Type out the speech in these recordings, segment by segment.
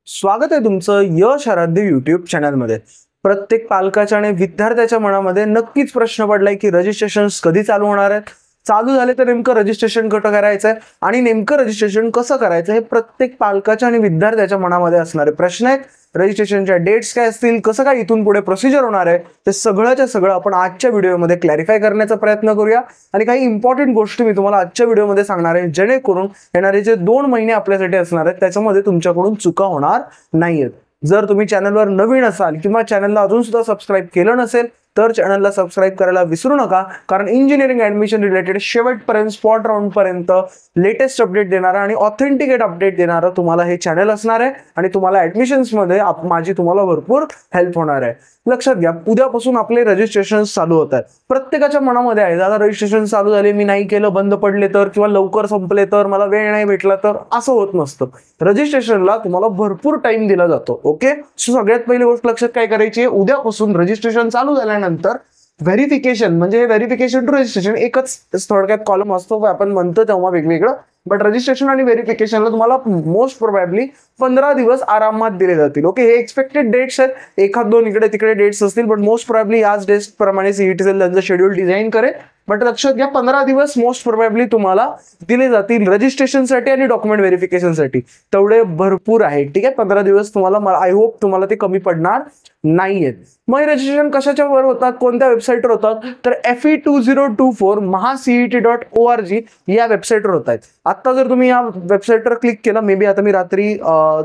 स्वागत आहे तुमचं यश आराध्य यूट्यूब चॅनलमध्ये। प्रत्येक पालकाच्या आणि विद्यार्थ्याच्या मनामध्ये नक्कीच प्रश्न पडलाय की रजिस्ट्रेशन कधी चालू होणार आहेत, चालू झाले तर नेमकं रजिस्ट्रेशन कुठं करायचं आहे आणि नेमकं रजिस्ट्रेशन कसं करायचं हे प्रत्येक पालकाच्या आणि विद्यार्थ्याच्या मनामध्ये असणारे प्रश्न आहेत। रजिस्ट्रेशनच्या डेट्स काय असतील, कसं काय इथून पुढे प्रोसिजर होणार आहे, ते सगळंच्या सगळं आपण आजच्या व्हिडिओमध्ये क्लॅरिफाय करण्याचा प्रयत्न करूया। आणि काही इम्पॉर्टंट गोष्टी मी तुम्हाला आजच्या व्हिडिओमध्ये सांगणार आहे, जेणेकरून येणारे जे 2 महिने आपल्यासाठी असणार आहेत त्याच्यामध्ये तुमच्याकडून चुका होणार नाहीयेत। जर तुम्ही चॅनलवर नवीन असाल किंवा चॅनलला अजून सुद्धा सबस्क्राइब केलं नसेल तर चॅनलला सबस्क्राइब करायला विसरू नका, कारण इंजिनिअरिंग ऍडमिशन रिलेटेड शेवटपर्यंत स्पॉट राऊंड पर्यंत लेटेस्ट अपडेट देणारा आणि ऑथेंटिकेट अपडेट देणारा तुम्हाला हे चॅनल असणार आहे आणि तुम्हाला ऍडमिशन्स मध्ये माझी तुम्हाला भरपूर हेल्प होणार आहे। लक्षात घ्या, उद्यापासून आपले रजिस्ट्रेशन चालू होत आहेत। प्रत्येकाच्या मनामध्ये आहे दादा रजिस्ट्रेशन चालू झाले, मी नाही केलं, बंद पडले तर, किंवा लवकर संपले तर, मला वेळ नाही भेटला तर, असं होत नसतं। रजिस्ट्रेशनला तुम्हाला भरपूर टाइम दिला जातो। ओके, सो सगळ्यात पहिली गोष्ट लक्षात काय करायची आहे, उद्यापासून रजिस्ट्रेशन चालू झाल्यानंतर व्हेरिफिकेशन म्हणजे व्हेरिफिकेशन टू रजिस्ट्रेशन एकच थोडक्यात कॉलम असतो, आपण म्हणतो तेव्हा वेगवेगळं, बट रजिस्ट्रेशन आणि व्हेरिफिकेशनला तुम्हाला मोस्ट प्रोबॅबली 15 दिवस आरामात दिले जातील। ओके, हे एक्सपेक्टेड डेट्स आहेत, एखाद दोन इकडे तिकडे डेट्स असतील, बट मोस्ट प्रोबॅबली याच डेट्स प्रमाणे सीईटी सेल त्यांचं शेड्यूल डिझाईन करेल। बट लक्षात घ्या 15 दिवस मोस्ट प्रोबॅबली तुम्हाला दिले जातील रजिस्ट्रेशनसाठी आणि डॉक्युमेंट व्हेरिफिकेशनसाठी, तेवढे भरपूर आहे। ठीक आहे, 15 दिवस तुम्हाला, आय होप तुम्हाला ते कमी पडणार नाहीयेत। मग रजिस्ट्रेशन कशाच्या वर होतात, कोणत्या वेबसाईटवर होतात, तर FE2024 mahaCET.org या वेबसाईटवर होत आहेत। आता जर तुम्ही या वेबसाईटवर क्लिक केलं, मे बी आता मी रात्री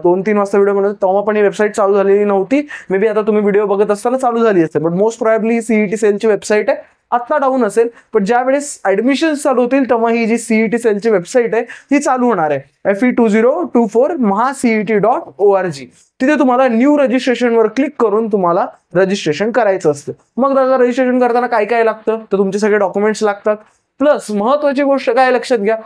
2-3 वाजता व्हिडिओ बनवतो तेव्हा पण ही वेबसाईट चालू झालेली नव्हती, मे बी आता तुम्ही व्हिडिओ बघत असताना चालू झाली असेल, बट मोस्ट प्रोबॅबली सीईटी सेलची वेबसाईट आहे, आता डाऊन असेल, पण ज्या वेळेस ऍडमिशन चालू होतील तेव्हा ही जी सीईटी सेलची वेबसाईट आहे ती चालू होणार आहे। FE2024 mahaCET.org, तिथे तुम्हाला न्यू रजिस्ट्रेशन वर क्लिक करून तुम्हाला रजिस्ट्रेशन करायचं असतं। मग दादा रजिस्ट्रेशन करताना काय काय लागतं, तर तुमचे सगळे डॉक्युमेंट्स लागतात, प्लस महत्वाची गोष्ट काय लक्षात घ्या,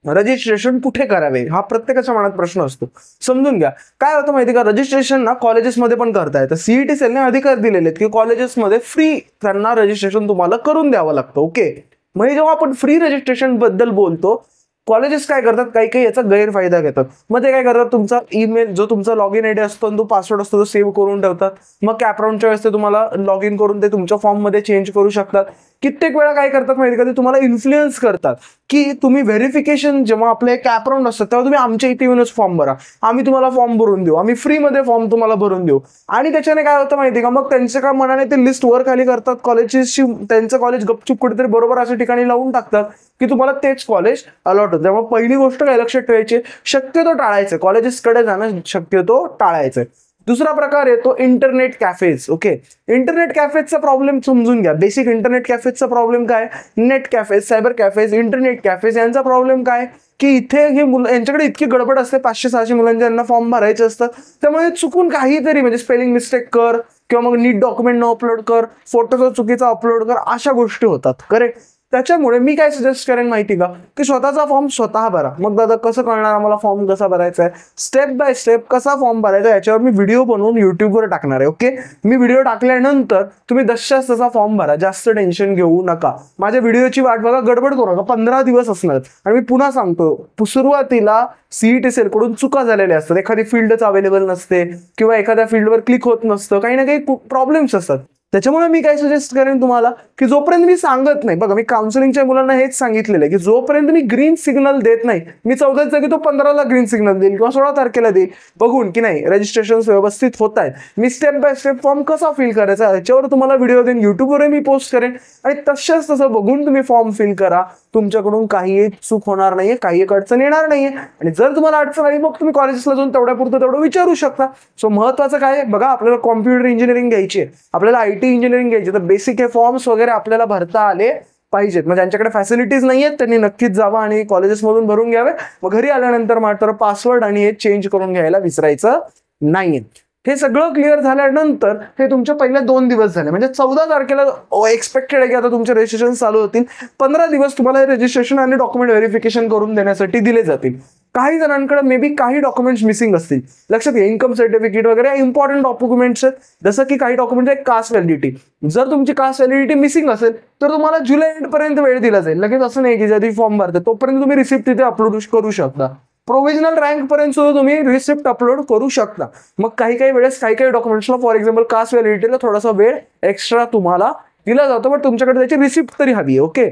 रजिस्ट्रेशन कुठे करावे हा प्रत्येकाच्या मनात प्रश्न असतो। समजून घ्या, काय होतं माहिती का, रजिस्ट्रेशन ना कॉलेजेसमध्ये पण करता येतं। सीईटी सेलने अधिकार दिलेले आहेत की कॉलेजेसमध्ये फ्री त्यांना रजिस्ट्रेशन तुम्हाला करून द्यावं लागतं। ओके, म्हणजे जेव्हा आपण फ्री रजिस्ट्रेशन बद्दल बोलतो, कॉलेजेस काय करतात, काही काही याचा गैरफायदा घेतात। मग ते काय करतात, तुमचा ईमेल जो तुमचा लॉग इन आयडी असतो आणि तो पासवर्ड असतो तो सेव्ह करून ठेवतात। मग कॅपराऊंडच्या वेळेस ते तुम्हाला लॉग इन करून ते तुमच्या फॉर्म मध्ये चेंज करू शकतात। कित्येक वेळा काय करतात माहिती का, ते तुम्हाला इन्फ्लुएन्स करतात की तुम्ही व्हेरिफिकेशन जेव्हा आपले कॅपराऊंड असतात तेव्हा तुम्ही आमच्या इथे येऊनच फॉर्म भरा, आम्ही तुम्हाला फॉर्म भरून देऊ, आम्ही फ्रीमध्ये फॉर्म तुम्हाला भरून देऊ। आणि त्याच्याने काय होतं माहिती का, मग त्यांच्या काय मनाने ते लिस्ट वर खाली करतात कॉलेजेसची, त्यांचं कॉलेज गपचूप कुठेतरी बरोबर अशा ठिकाणी लावून टाकतात की तुम्हाला तेच कॉलेज अलॉट होतं। त्यामुळे पहिली गोष्ट काय लक्षात ठेवायची, शक्यतो टाळायचं, कॉलेजेसकडे जाणं शक्यतो टाळायचं। दुसरा प्रकार येतो इंटरनेट कॅफेज। ओके, इंटरनेट कॅफेजचा प्रॉब्लेम समजून घ्या। बेसिक इंटरनेट कॅफेजचा प्रॉब्लेम काय, net cafes, cyber cafes, internet cafes यांचा प्रॉब्लेम काय की इथे हे मुलं यांच्याकडे इतकी गडबड असते, 500-600 मुलांच्या यांना फॉर्म भरायचे असतात, त्यामुळे चुकून काहीतरी म्हणजे स्पेलिंग मिस्टेक कर किंवा मग नीट डॉक्युमेंट न अपलोड कर, फोटोचा चुकीचा अपलोड कर, अशा गोष्टी होतात। करेक्ट, त्याच्यामुळे मी काय सजेस्ट करेन माहिती का, की स्वतःचा फॉर्म स्वतः भरा। मग दादा कसं कळणार आम्हाला फॉर्म कसा भरायचा आहे, स्टेप बाय स्टेप कसा फॉर्म भरायचा याच्यावर मी व्हिडिओ बनवून युट्यूबवर टाकणार आहे। ओके, मी व्हिडिओ टाकल्यानंतर तुम्ही जशास तसा फॉर्म भरा, जास्त टेन्शन घेऊ नका। माझ्या व्हिडिओची वाट बघा, गडबड करू नका, 15 दिवस असणार। आणि मी पुन्हा सांगतो, सुरुवातीला सीईटी सेल कडून चुका झालेल्या असतात, एखादी फील्डच अवेलेबल नसते किंवा एखाद्या फील्डवर क्लिक होत नसतं, काही ना काही प्रॉब्लेम्स असतात। त्याच्यामुळे मी काय सजेस्ट करेन तुम्हाला की जोपर्यंत मी सांगत नाही, बघा मी काउन्सिलिंगच्या मुलांना हेच सांगितलेलं आहे की जोपर्यंत मी ग्रीन सिग्नल देत नाही, मी 14 जागी तो 15ला ग्रीन सिग्नल देईल किंवा 16 तारखेला देईल, बघून की नाही रजिस्ट्रेशन व्यवस्थित होत आहेत, मी स्टेप बाय स्टेप फॉर्म कसा फिल करायचा याच्यावर तुम्हाला व्हिडिओ देईन, युट्यूबवर मी पोस्ट करेन, आणि तशाच तसं बघून तुम्ही फॉर्म फिल करा। तुमच्याकडून काही चूक होणार नाहीये, काही एक अडचण येणार नाहीये, आणि जर तुम्हाला अडचण आली मग तुम्ही कॉलेजेसला जाऊन तेवढ्यापुरतं तेवढं विचारू शकता। सो महत्वाचं काय आहे बघा, आपल्याला कॉम्प्युटर इंजिनिअरिंग घ्यायची आहे, आपल्याला IT इंजिनिअरिंग घ्यायची, तर बेसिक हे फॉर्म्स वगैरे आपल्याला भरता आले पाहिजेत। म्हणजे ज्यांच्याकडे फॅसिलिटीज नाहीयेत त्यांनी नक्कीच जावं आणि कॉलेजेसमधून भरून घ्यावे। मग घरी आल्यानंतर मात्र पासवर्ड आणि हे चेंज करून घ्यायला विसरायचं नाहीये। हे सगळं क्लिअर झाल्यानंतर हे तुमच्या पहिल्या 2 दिवस झाले, म्हणजे 14 तारखेला एक्सपेक्टेड आहे की आता तुमचे रजिस्ट्रेशन चालू होतील। 15 दिवस तुम्हाला हे रजिस्ट्रेशन आणि डॉक्युमेंट व्हेरिफिकेशन करून देण्यासाठी दिले जातील। काही जणांकडे मे बी काही डॉक्युमेंट्स मिसिंग असतील, लक्षात घ्या इन्कम सर्टिफिकेट वगैरे इम्पॉर्टंट डॉक्युमेंट्स आहेत, जसं की काही डॉक्युमेंट आहे कास्ट व्हॅलिडिटी, जर तुमची कास्ट व्हॅलिडिटी मिसिंग असेल तर तुम्हाला जुलै एंड पर्यंत वेळ दिला जाईल, लगेच असं नाही की ज्या दिवशी फॉर्म भरते तोपर्यंत तुम्ही रिसिप्ट तिथे अपलोड करू शकता। प्रोव्हिजनल रँक पर्यंत सुद्धा तुम्ही रिसिप्ट अपलोड करू शकता. मग काही वेळेस काही डॉक्युमेंट्सला फॉर एक्झाम्पल कास्ट व्हॅलिडिटीला थोडासा वेळ एक्स्ट्रा तुम्हाला दिला जातो, पण तुमच्याकडे त्याची रिसिप्ट तरी हवी. ओके,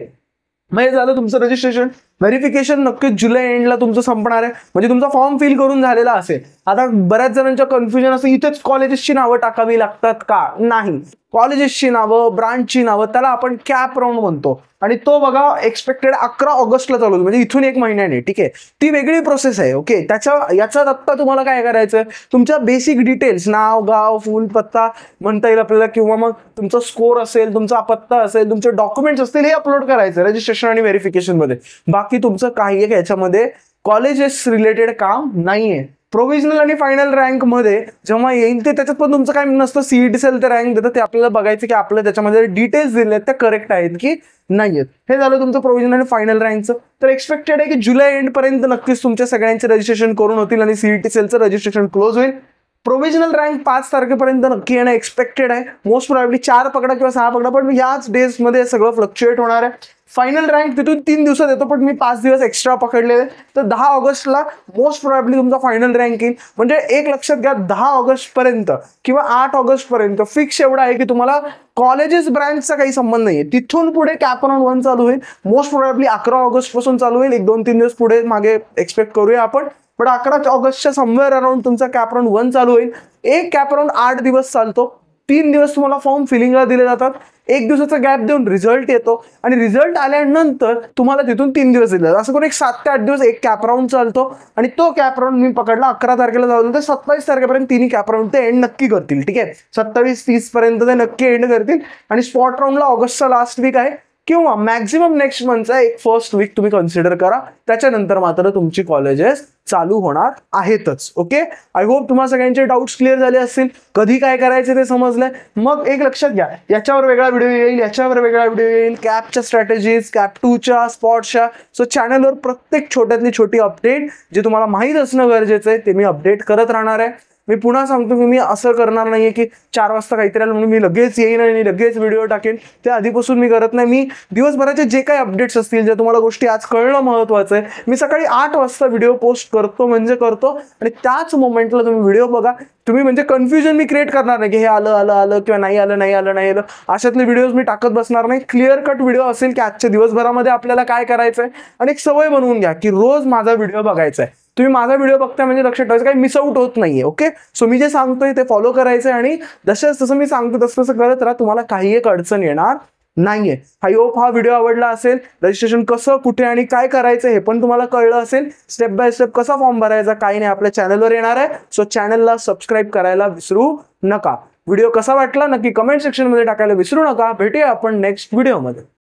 मग हे झालं तुमचं रजिस्ट्रेशन. व्हेरिफिकेशन नक्कीच जुलै एंडला तुमचं संपणार आहे, म्हणजे तुमचा फॉर्म फिल करून झालेला असेल. आता बऱ्याच जणांच्या कन्फ्युजन असं, इथेच कॉलेजेसची नावं टाकावी लागतात का? नाही, कॉलेजेसची नावं, ब्रांचची नावं, त्याला आपण कॅप राऊंड म्हणतो, आणि तो बघा एक्सपेक्टेड 11 ऑगस्टला चालू होईल, म्हणजे इथून 1 महिन्याने. ठीक आहे, ती वेगळी प्रोसेस आहे. ओके, याच्यात आत्ता तुम्हाला काय करायचं, तुमच्या बेसिक डिटेल्स, नाव, गाव, फुल पत्ता म्हणता येईल आपल्याला, किंवा मग तुमचा स्कोर असेल, तुमचा पत्ता असेल, तुमचे डॉक्युमेंट्स असतील, हे अपलोड करायचं रजिस्ट्रेशन आणि व्हेरिफिकेशन मध्ये. बाकी तुमचं काही एक याच्यामध्ये कॉलेजेस रिलेटेड काम नाहीये. प्रोव्हिजनल आणि फायनल रँक मध्ये जेव्हा येईल ते त्याच्यात पण तुमचं काय नसतं, सीईटी सेल ते रँक देतं, ते आपल्याला बघायचं की आपल्या त्याच्यामध्ये डिटेल्स दिले आहेत त्या करेक्ट आहेत की नाही आहेत. हे झालं तुमचं प्रोव्हिजनल आणि फायनल रँकचं. तर एक्सपेक्टेड आहे की जुलै एंड पर्यंत नक्कीच तुमच्या सगळ्यांचे रजिस्ट्रेशन करून होतील आणि सीईटी सेलचं रजिस्ट्रेशन क्लोज होईल. प्रोव्हिजनल रँक 5 तारखेपर्यंत नक्की येणं एक्सपेक्टेड आहे. मोस्ट प्रॉब्ली 4 पकडा किंवा 6 पकडा, पण याच डेज मध्ये सगळं फ्लक्च्युएट होणार आहे. फायनल रँक तिथून 3 दिवसात येतो, पण मी 5 दिवस एक्स्ट्रा पकडलेले. तर 10 ऑगस्टला मोस्ट प्रॉब्ली तुमचा फायनल रँक येईल. म्हणजे एक लक्षात घ्या, 10 ऑगस्ट पर्यंत किंवा 8 ऑगस्ट पर्यंत फिक्स एवढा आहे की तुम्हाला कॉलेजेस ब्रांचचा काही संबंध नाहीये. तिथून पुढे कॅप राऊंड 1 चालू होईल. मोस्ट प्रॉब्ली 11 ऑगस्ट पासून चालू होईल. 1-2-3 दिवस पुढे मागे एक्सपेक्ट करूया आपण, पण 11 ऑगस्टच्या समवेअर अराउंड तुमचा कॅप राऊंड 1 चालू होईल. एक कॅप राऊंड 8 दिवस चालतो. 3 दिवस तुम्हाला फॉर्म फिलिंगला दिले जातात. 1 दिवसाचा गॅप देऊन रिझल्ट येतो, आणि रिझल्ट आल्यानंतर तुम्हाला तिथून 3 दिवस दिले. असं करून एक 7 ते 8 दिवस एक कॅप राऊंड चालतो, आणि तो कॅप राऊंड मी पकडला 11 तारखेला जाऊ, तर 27 तारखेपर्यंत तिन्ही कॅप राऊंड ते एंड नक्की करतील. ठीक आहे, 27-30 पर्यंत ते नक्की एंड करतील, आणि स्पॉट राऊंडला ऑगस्टचा लास्ट वीक आहे, किंवा मॅक्झिमम नेक्स्ट मंथचा एक फर्स्ट वीक तुम्ही कन्सिडर करा. त्याच्यानंतर मात्र तुमची कॉलेजेस चालू होणार आहेतच. ओके, आय होप तुम्हाला सगळ्यांचे डाऊट्स क्लिअर झाले असतील, कधी काय करायचे ते समजलंय. मग एक लक्षात घ्या, याच्यावर वेगळा व्हिडिओ येईल, याच्यावर वेगळा व्हिडिओ येईल, कॅपच्या स्ट्रॅटेजीज, कॅप 2च्या, स्पॉटच्या. सो चॅनलवर प्रत्येक छोट्यातली छोटी अपडेट जे तुम्हाला माहीत असणं गरजेचं आहे ते मी अपडेट करत राहणार आहे. मी पुन्हा सांगतो की मी असं करणार नाहीये की 4 वाजता काहीतरी आलं म्हणून मी लगेच येईन आणि लगेच व्हिडिओ टाकेन. ते आधीपासून मी करत नाही. मी दिवसभराचे जे काही अपडेट्स असतील, जे तुम्हाला गोष्टी आज कळणं महत्त्वाचं आहे, मी सकाळी 8 वाजता व्हिडिओ पोस्ट करतो म्हणजे करतो, आणि त्याच मोमेंटला तुम्ही व्हिडिओ बघा. तुम्ही म्हणजे कन्फ्युजन मी क्रिएट करणार नाही की हे आलं किंवा नाही आलं. अशातले व्हिडिओज मी टाकत बसणार नाही. क्लिअर कट व्हिडिओ असेल की आजच्या दिवसभरामध्ये आपल्याला काय करायचंय, आणि एक सवय बनवून घ्या की रोज माझा व्हिडिओ बघायचा आहे. तुम्ही माझा व्हिडिओ बघताय म्हणजे लक्षात ठेवायचं, काही मिस आउट होत नाहीये. ओके, सो मी जे सांगतोय ते फॉलो करायचंय, आणि जसं मी सांगतो तसं करत राहा. तुम्हाला काही एक अडचण येणार नाहीये. आय होप हा व्हिडिओ आवडला असेल. रजिस्ट्रेशन कसं, कुठे आणि काय करायचं हे पण तुम्हाला कळलं असेल. स्टेप बाय स्टेप कसा फॉर्म भरायचा काही नाही आपल्या चॅनलवर येणार आहे. सो चॅनलला सबस्क्राईब करायला विसरू नका. व्हिडिओ कसा वाटला नक्की कमेंट सेक्शन मध्ये टाकायला विसरू नका. भेटूया आपण नेक्स्ट व्हिडिओमध्ये.